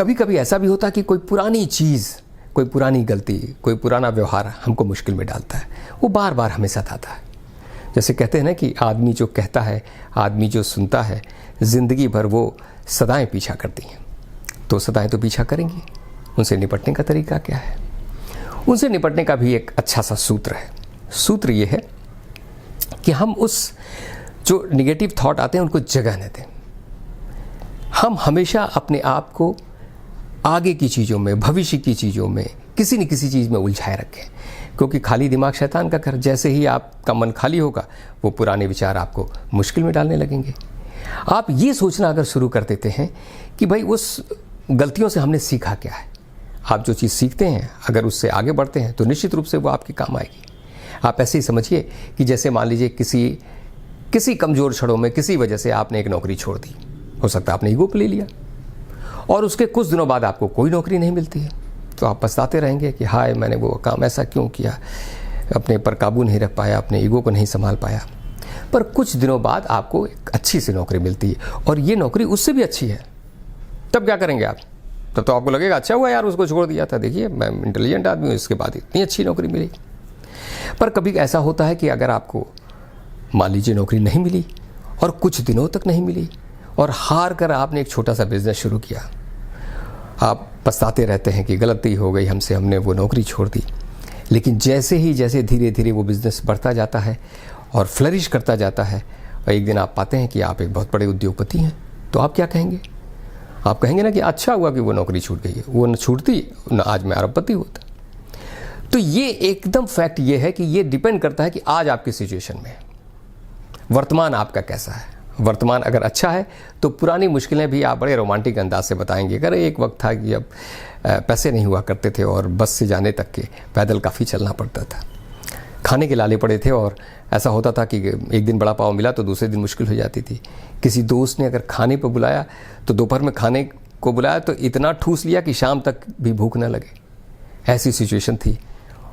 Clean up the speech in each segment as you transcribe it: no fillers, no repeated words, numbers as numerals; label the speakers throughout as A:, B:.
A: कभी कभी ऐसा भी होता है कि कोई पुरानी चीज़, कोई पुरानी गलती, कोई पुराना व्यवहार हमको मुश्किल में डालता है, वो बार बार हमें सताता है। जैसे कहते हैं ना कि आदमी जो कहता है, आदमी जो सुनता है, ज़िंदगी भर वो सदाएं पीछा करती हैं। तो सदाएं तो पीछा करेंगी, उनसे निपटने का तरीका क्या है? उनसे निपटने का भी एक अच्छा सा सूत्र है। सूत्र ये है कि हम उस जो निगेटिव थॉट आते हैं उनको जगह न दें। हम हमेशा अपने आप को आगे की चीज़ों में, भविष्य की चीज़ों में, किसी न किसी चीज़ में उलझाए रखें, क्योंकि खाली दिमाग शैतान का घर। जैसे ही आपका मन खाली होगा, वो पुराने विचार आपको मुश्किल में डालने लगेंगे। आप ये सोचना अगर शुरू कर देते हैं कि भाई उस गलतियों से हमने सीखा क्या है, आप जो चीज़ सीखते हैं अगर उससे आगे बढ़ते हैं तो निश्चित रूप से वो आपके काम आएगी। आप ऐसे ही समझिए कि जैसे मान लीजिए किसी कमज़ोर क्षणों में किसी वजह से आपने एक नौकरी छोड़ दी, हो सकता है आपने ईगो पे ले लिया, और उसके कुछ दिनों बाद आपको कोई नौकरी नहीं मिलती है, तो आप पछताते रहेंगे कि हाय मैंने वो काम ऐसा क्यों किया, अपने पर काबू नहीं रख पाया, अपने ईगो को नहीं संभाल पाया। पर कुछ दिनों बाद आपको एक अच्छी सी नौकरी मिलती है, और ये नौकरी उससे भी अच्छी है। तब क्या करेंगे आप? तब तो आपको लगेगा अच्छा हुआ यार उसको छोड़ दिया था, देखिए मैं इंटेलिजेंट आदमी हूँ, इसके बाद इतनी अच्छी नौकरी मिली। पर कभी ऐसा होता है कि अगर आपको मान लीजिए नौकरी नहीं मिली और कुछ दिनों तक नहीं मिली, और हार कर आपने एक छोटा सा बिजनेस शुरू किया, आप पछताते रहते हैं कि गलती हो गई हमसे, हमने वो नौकरी छोड़ दी। लेकिन जैसे धीरे धीरे वो बिज़नेस बढ़ता जाता है और फ्लरिश करता जाता है, और एक दिन आप पाते हैं कि आप एक बहुत बड़े उद्योगपति हैं, तो आप क्या कहेंगे? आप कहेंगे ना कि अच्छा हुआ कि वो नौकरी छूट गई है, वो न छूटती न आज मैं अरबपति होता। तो ये एकदम फैक्ट ये है कि ये डिपेंड करता है कि आज आपकी सिचुएशन में वर्तमान आपका कैसा है। वर्तमान अगर अच्छा है तो पुरानी मुश्किलें भी आप बड़े रोमांटिक अंदाज से बताएंगे। अगर एक वक्त था कि अब पैसे नहीं हुआ करते थे और बस से जाने तक के पैदल काफ़ी चलना पड़ता था, खाने के लाले पड़े थे, और ऐसा होता था कि एक दिन बड़ा पाव मिला तो दूसरे दिन मुश्किल हो जाती थी। किसी दोस्त ने अगर खाने पर बुलाया तो दोपहर में खाने को बुलाया तो इतना ठूस लिया कि शाम तक भी भूख न लगे, ऐसी सिचुएशन थी।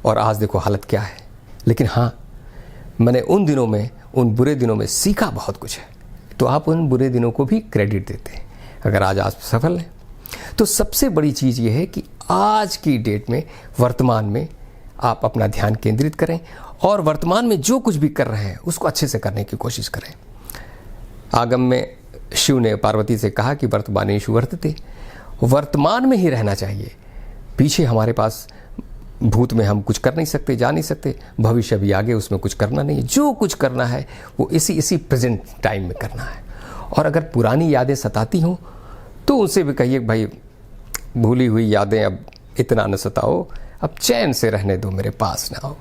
A: और आज देखो हालत क्या है। लेकिन हाँ, मैंने उन दिनों में, उन बुरे दिनों में सीखा बहुत कुछ है, तो आप उन बुरे दिनों को भी क्रेडिट देते हैं अगर आज आप सफल हैं। तो सबसे बड़ी चीज़ ये है कि आज की डेट में, वर्तमान में आप अपना ध्यान केंद्रित करें, और वर्तमान में जो कुछ भी कर रहे हैं उसको अच्छे से करने की कोशिश करें। आगम में शिव ने पार्वती से कहा कि वर्तमानेषु वर्तते, वर्तमान में ही रहना चाहिए। पीछे हमारे पास भूत में हम कुछ कर नहीं सकते, जा नहीं सकते, भविष्य भी आगे, उसमें कुछ करना नहीं है। जो कुछ करना है वो इसी प्रेजेंट टाइम में करना है। और अगर पुरानी यादें सताती हों तो उनसे भी कहिए भाई भूली हुई यादें अब इतना न सताओ, अब चैन से रहने दो, मेरे पास ना आओ।